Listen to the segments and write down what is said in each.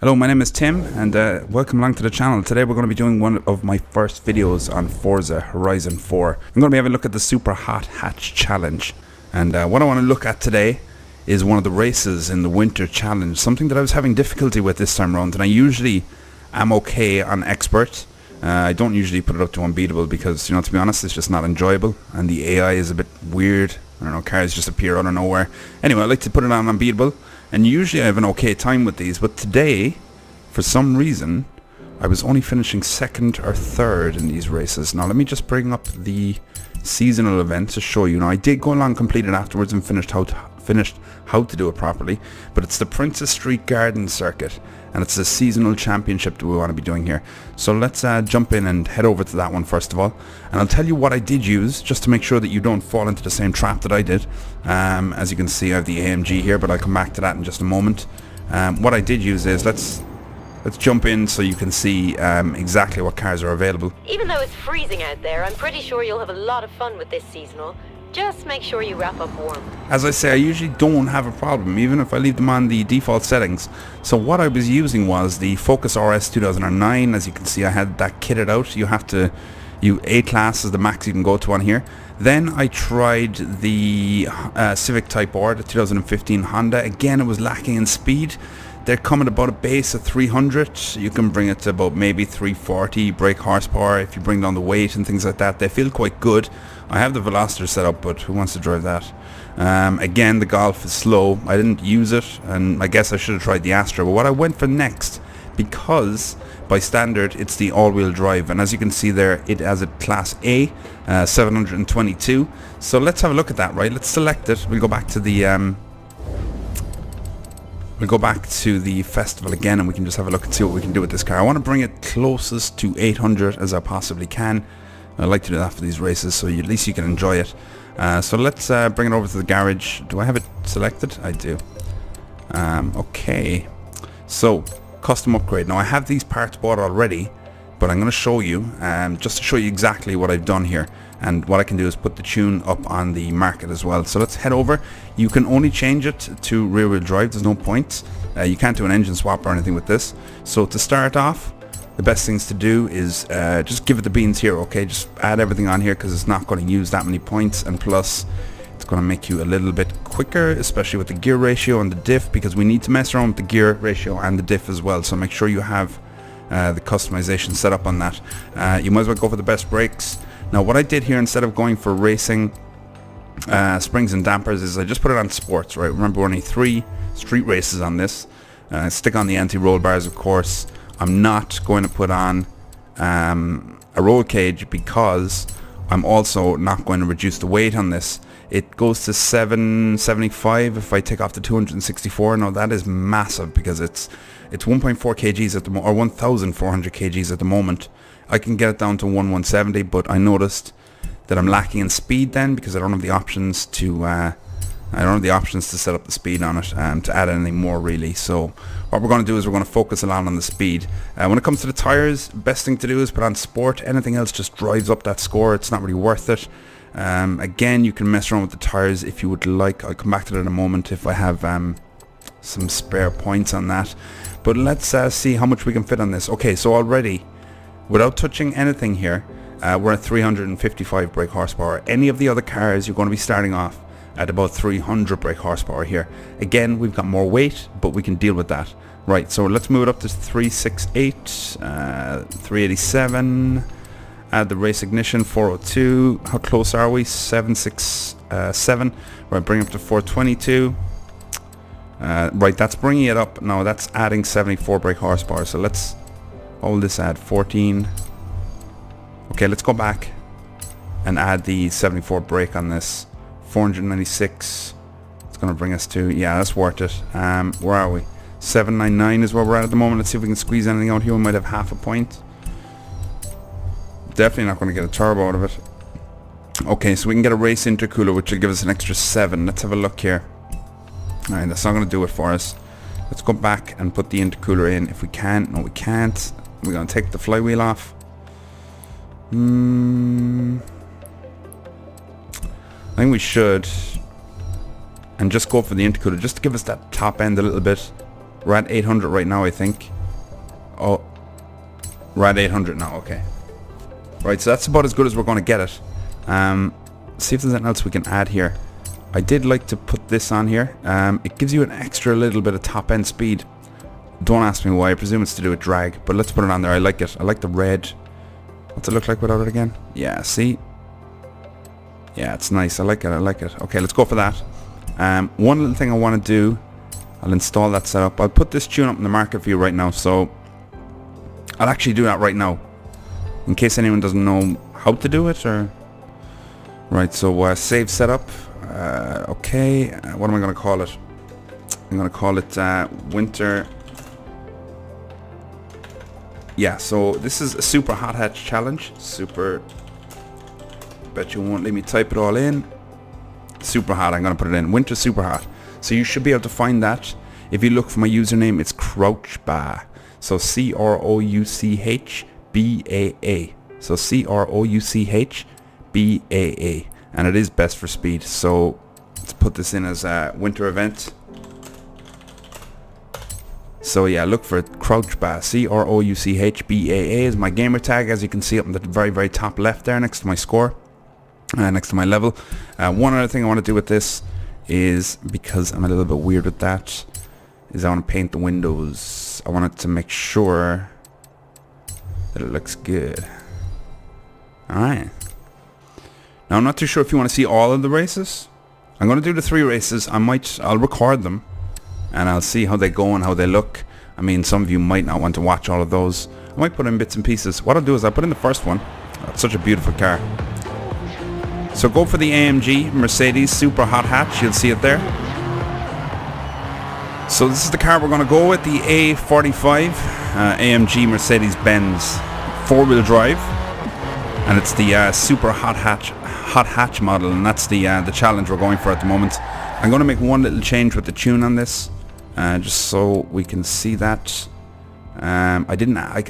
Hello, my name is Tim and welcome along to the channel. Today we're going to be doing one of my first videos on Forza Horizon 4. I'm going to be having a look at the Super Hot Hatch challenge. And what I want to look at today is one of the races in the winter challenge. Something that I was having difficulty with this time around, and I usually am okay on expert. I don't usually put it up to unbeatable because, you know, to be honest, it's just not enjoyable and the AI is a bit weird. I don't know, cars just appear out of nowhere. Anyway, I like to put it on unbeatable, and usually I have an okay time with these, but today, for some reason, I was only finishing second or third in these races. Now let me just bring up the seasonal event to show you. Now I did go along and complete it afterwards and finished how to do it properly, but it's the Princess Street Garden circuit, and it's a seasonal championship that we want to be doing here. So let's jump in and head over to that one first of all, and I'll tell you what I did use just to make sure that you don't fall into the same trap that I did. As you can see, I have the AMG here, but I'll come back to that in just a moment. What I did use is, let's jump in so you can see exactly what cars are available. Even though it's freezing out there, I'm pretty sure you'll have a lot of fun with this seasonal. Just make sure you wrap up warm. As I say, I usually don't have a problem, even if I leave them on the default settings. So what I was using was the Focus RS 2009. As you can see, I had that kitted out. A-Class is the max you can go to on here. Then I tried the Civic Type R, the 2015 Honda. Again, it was lacking in speed. They're coming about a base of 300. You can bring it to about maybe 340 brake horsepower if you bring down the weight and things like that. They feel quite good. I have the Veloster set up, but who wants to drive that? Again, the Golf is slow. I didn't use it, and I guess I should have tried the Astra. But what I went for next, because by standard it's the all-wheel drive, and as you can see there, it has a Class A, 722. So let's have a look at that, right? Let's select it. We'll go back to the festival again, and we can just have a look and see what we can do with this car. I want to bring it closest to 800 as I possibly can. I like to do that for these races, so at least you can enjoy it. So let's bring it over to the garage. Do I have it selected? I do. Okay. So, custom upgrade. Now I have these parts bought already, but I'm going to show you, just to show you exactly what I've done here. And what I can do is put the tune up on the market as well. So let's head over. You can only change it to rear wheel drive. There's no point. You can't do an engine swap or anything with this. So to start off, the best things to do is just give it the beans here, okay? Just add everything on here because it's not going to use that many points, and plus it's going to make you a little bit quicker, especially with the gear ratio and the diff, because we need to mess around with the gear ratio and the diff as well. So make sure you have the customization set up on that. You might as well go for the best brakes. Now what I did here, instead of going for racing springs and dampers, is I just put it on sports, right? Remember, we're only 3 street races on this. Stick on the anti-roll bars, of course. I'm not going to put on a roll cage because I'm also not going to reduce the weight on this. It goes to 775 if I take off the 264. Now that is massive because it's 1.4 kgs at the moment, or 1,400 kgs at the moment. I can get it down to 170, but I noticed that I'm lacking in speed then, because I don't have the options to set up the speed on it to add anything more really. So what we're going to do is we're going to focus a lot on the speed. When it comes to the tires, best thing to do is put on sport. Anything else just drives up that score. It's not really worth it. Again, you can mess around with the tires if you would like. I'll come back to that in a moment if I have some spare points on that. But let's see how much we can fit on this. Okay, so already, without touching anything here, we're at 355 brake horsepower. Any of the other cars, you're going to be starting off at about 300 brake horsepower here. Again, we've got more weight, but we can deal with that. Right, so let's move it up to 368, 387, add the race ignition, 402. How close are we? 767. Right, bring it up to 422. Right, that's bringing it up. Now that's adding 74 brake horsepower. So let's, what will this add? 14. Okay, let's go back and add the 74 brake on this. 496. It's going to bring us to, yeah, that's worth it. Where are we? 799 is where we're at the moment. Let's see if we can squeeze anything out here. We might have half a point. Definitely not going to get a turbo out of it. Okay, so we can get a race intercooler, which will give us an extra 7. Let's have a look here. Alright, that's not going to do it for us. Let's go back and put the intercooler in if we can. No, we can't. We're going to take the flywheel off. I think we should, and just go for the intercooler just to give us that top end a little bit. We're at 800 right now, I think. Oh, we're at 800 now. Okay. Right, so that's about as good as we're going to get it. See if there's anything else we can add here. I did like to put this on here. It gives you an extra little bit of top end speed. Don't ask me why. I presume it's to do with drag, but let's put it on there. I like it. I like the red. What's it look like without it again? Yeah, see? Yeah, it's nice. I like it. I like it. Okay, let's go for that. One little thing I want to do, I'll install that setup. I'll put this tune up in the market for you right now, so I'll actually do that right now in case anyone doesn't know how to do it. Or right, so save setup. Okay, what am I going to call it? I'm going to call it winter. Yeah, so this is a super hot hatch challenge. Super. Bet you won't let me type it all in. Super hot. I'm going to put it in. Winter super hot. So you should be able to find that. If you look for my username, it's Crouchbaa. So CROUCHBAA. So CROUCHBAA. And it is best for speed. So let's put this in as a winter event. So yeah, look for Crouchbaa. CROUCHBAA is my gamer tag, as you can see up in the very, very top left there next to my score. Next to my level. One other thing I want to do with this is, because I'm a little bit weird with that, is I want to paint the windows. I want it to make sure that it looks good. Alright. Now I'm not too sure if you want to see all of the races. I'm going to do the 3 races. I'll record them and I'll see how they go and how they look. I mean, some of you might not want to watch all of those. I might put in bits and pieces. What I'll do is I'll put in the first one. That's such a beautiful car. So go for the AMG Mercedes Super Hot Hatch. You'll see it there. So this is the car we're going to go with, the A45 AMG Mercedes-Benz 4-wheel drive, and it's the Super Hot Hatch model, and that's the challenge we're going for at the moment. I'm going to make one little change with the tune on this, just so we can see that. I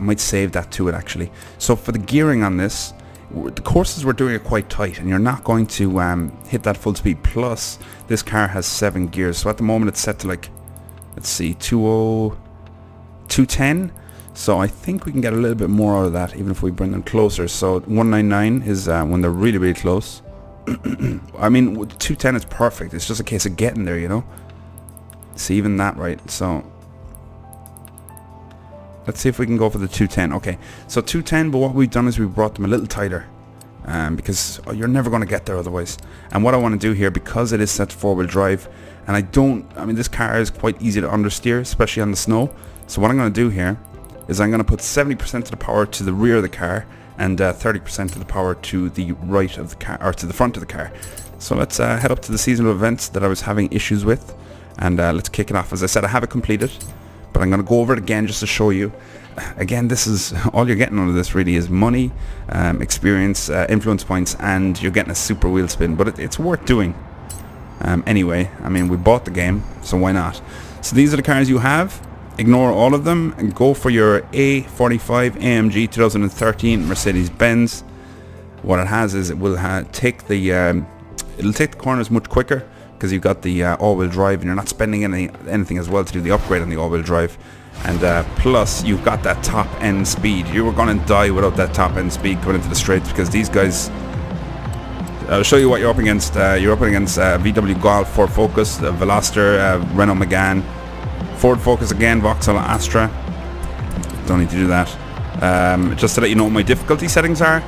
might save that to it actually. So for the gearing on this, the courses we're doing it quite tight, and you're not going to hit that full speed. Plus, this car has 7 gears, so at the moment it's set to, like, let's see, 210. So I think we can get a little bit more out of that, even if we bring them closer. So 199 is when they're really, really close. I mean, 210 is perfect. It's just a case of getting there, you know. See, even that, right? So let's see if we can go for the 210. Okay, so 210, but what we've done is we brought them a little tighter, because you're never going to get there otherwise. And what I want to do here, because it is set to 4-wheel drive, and I mean, this car is quite easy to understeer, especially on the snow. So what I'm going to do here is I'm going to put 70% of the power to the rear of the car and 30% of the power to the right of the car, or to the front of the car. So let's head up to the seasonal events that I was having issues with, and let's kick it off. As I said, I have it completed, but I'm going to go over it again just to show you. Again, this is all you're getting out of this really is money, experience, influence points, and you're getting a super wheel spin, but it's worth doing. Anyway, I mean, we bought the game, so why not? So these are the cars you have. Ignore all of them and go for your A45 AMG 2013 Mercedes-Benz. What it has is it will take the it'll take the corners much quicker, because you've got the all-wheel drive, and you're not spending anything as well to do the upgrade on the all-wheel drive. And plus, you've got that top-end speed. You were going to die without that top-end speed going into the straights, because these guys... I'll show you what you're up against. You're up against VW Golf, Ford Focus, Veloster, Renault Megane, Ford Focus again, Vauxhall Astra. Don't need to do that. Just to let you know what my difficulty settings are.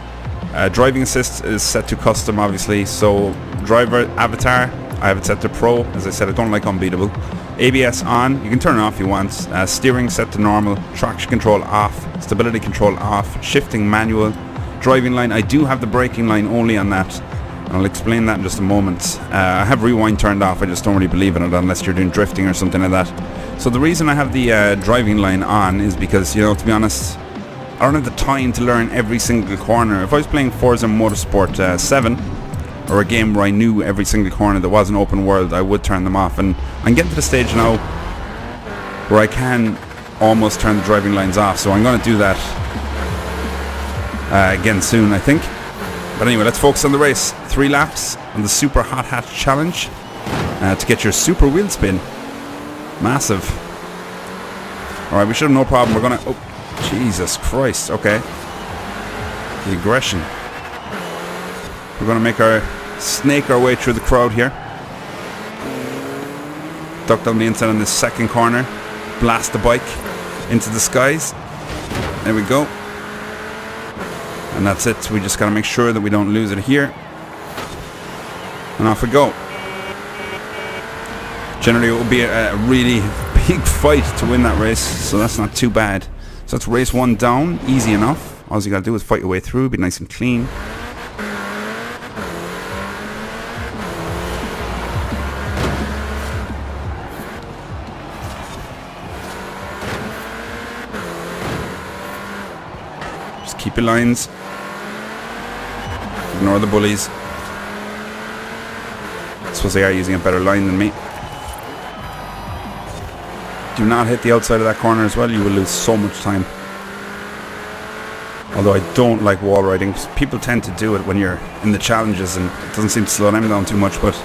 Driving assist is set to custom, obviously. So driver avatar, I have it set to pro. As I said, I don't like unbeatable. ABS on, you can turn it off if you want. Steering set to normal. Traction control off. Stability control off. Shifting manual. Driving line, I do have the braking line only on that. I'll explain that in just a moment. I have rewind turned off. I just don't really believe in it unless you're doing drifting or something like that. So the reason I have the driving line on is because, you know, to be honest, I don't have the time to learn every single corner. If I was playing Forza Motorsport 7, or a game where I knew every single corner that was an open world, I would turn them off. And I'm getting to the stage now where I can almost turn the driving lines off. So I'm going to do that again soon, I think. But anyway, let's focus on the race. 3 laps on the Super Hot Hatch Challenge to get your super wheel spin. Massive. Alright, we should have no problem. We're gonna... Oh, Jesus Christ. Okay. The aggression. We're gonna make our... snake our way through the crowd here. Duck down the inside on this second corner. Blast the bike into the skies. There we go. And that's it. We just gotta make sure that we don't lose it here. And off we go. Generally it will be a really big fight to win that race, so that's not too bad. So that's race 1 down, easy enough. All you gotta do is fight your way through, be nice and clean. Just keep your lines. Ignore the bullies. I suppose they are using a better line than me. Do not hit the outside of that corner as well, you will lose so much time. Although I don't like wall riding. People tend to do it when you're in the challenges and it doesn't seem to slow them down too much, but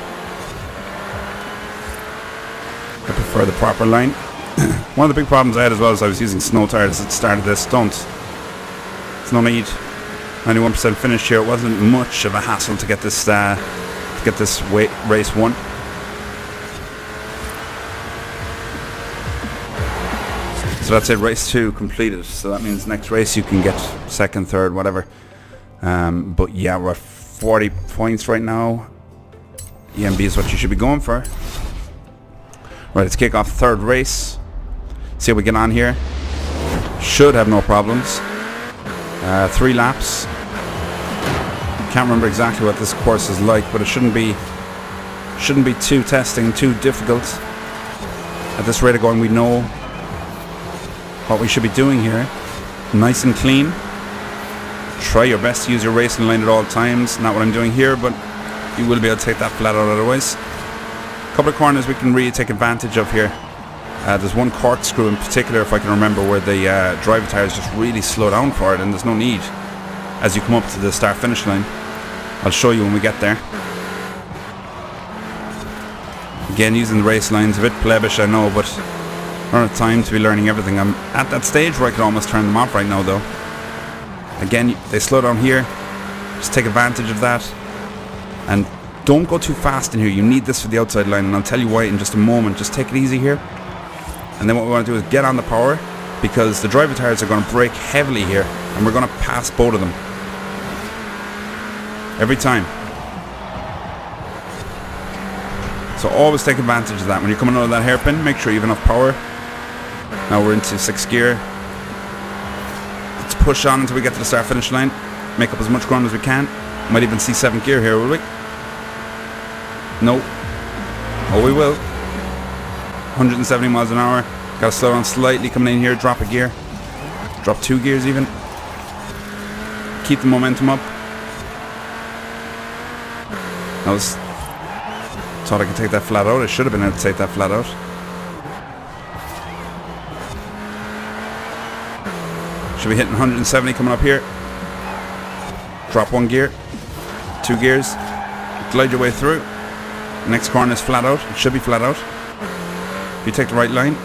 I prefer the proper line. One of the big problems I had as well is I was using snow tires at the start of this stunt. There's no need. 91% finish here. It wasn't much of a hassle to get this race won. So that's it, race 2 completed. So that means next race you can get second, third, whatever. But yeah, we're at 40 points right now. EMB is what you should be going for. Right, let's kick off third race. See how we get on here. Should have no problems. 3 laps. Can't remember exactly what this course is like, but it shouldn't be too testing, too difficult. At this rate of going, we know what we should be doing here. Nice and clean. Try your best to use your racing line at all times. Not what I'm doing here, but you will be able to take that flat out otherwise. A couple of corners we can really take advantage of here. There's one corkscrew in particular, if I can remember, where the drivatars just really slow down for it, and there's no need as you come up to the start finish line. I'll show you when we get there. Again, using the race lines, a bit plebish I know, but I don't have time to be learning everything. I'm at that stage where I could almost turn them off right now though. Again, they slow down here. Just take advantage of that. And don't go too fast in here. You need this for the outside line, and I'll tell you why in just a moment. Just take it easy here. And then what we want to do is get on the power, because the drivatars are going to brake heavily here, and we're going to pass both of them. Every time. So always take advantage of that. When you're coming out of that hairpin, make sure you have enough power. Now we're into 6th gear. Let's push on until we get to the start finish line. Make up as much ground as we can. Might even see 7th gear here, will we? No. Oh, we will. 170 miles an hour. Gotta slow down slightly coming in here. Drop a gear. Drop 2 gears even. Keep the momentum up. Thought I could take that flat out. I should have been able to take that flat out. Should be hitting 170 coming up here. Drop 1 gear. 2 gears. Glide your way through. Next corner is flat out. It should be flat out. If you take the right line.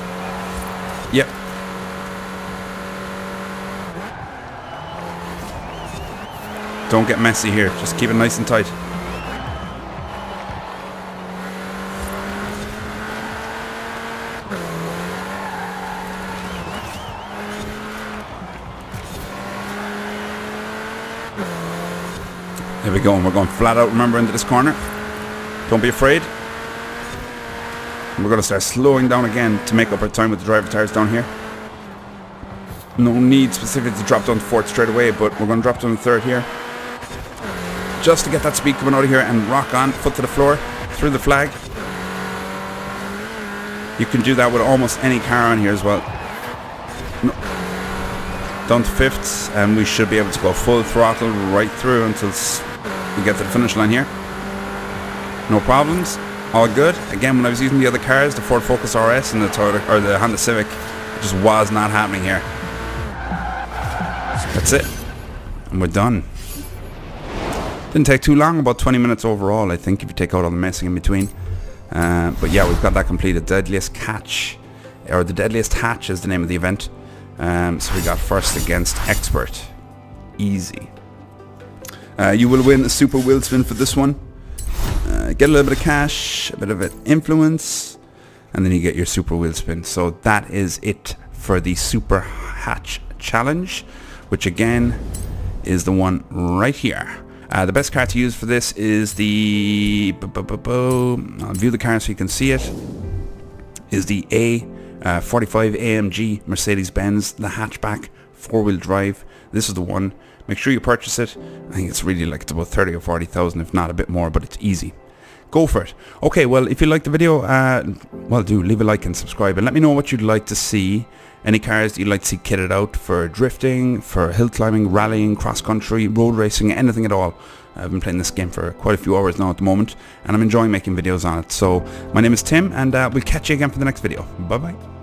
Yep. Don't get messy here. Just keep it nice and tight. There we go, and we're going flat out, remember, into this corner. Don't be afraid. And we're going to start slowing down again to make up our time with the drivatars down here. No need specifically to drop down to 4th straight away, but we're going to drop down to 3rd here. Just to get that speed coming out of here and rock on, foot to the floor, through the flag. You can do that with almost any car on here as well. No. Down to 5th, and we should be able to go full throttle right through until we get to the finish line here. No problems, all good. Again, when I was using the other cars, the Ford Focus RS and the Honda Civic, it just was not happening here. That's it, and we're done. Didn't take too long, about 20 minutes overall, I think, if you take out all the messing in between. But yeah, we've got that completed. Deadliest catch or the deadliest hatch is the name of the event. So we got first against expert. Easy. You will win a super wheel spin for this one. Get a little bit of cash, a bit of influence, and then you get your super wheel spin. So that is it for the super hatch challenge, which again is the one right here. The best car to use for this is the I'll view the car so you can see it. Is the A45 AMG Mercedes-Benz, the hatchback, 4-wheel drive. This is the one. Make sure you purchase it. I think it's really like it's about 30 or 40,000, if not a bit more, but it's easy. Go for it. Okay, well, if you liked the video, well, do leave a like and subscribe, and let me know what you'd like to see. Any cars that you'd like to see kitted out for drifting, for hill climbing, rallying, cross country, road racing, anything at all. I've been playing this game for quite a few hours now at the moment, and I'm enjoying making videos on it. So my name is Tim, and we'll catch you again for the next video. Bye bye.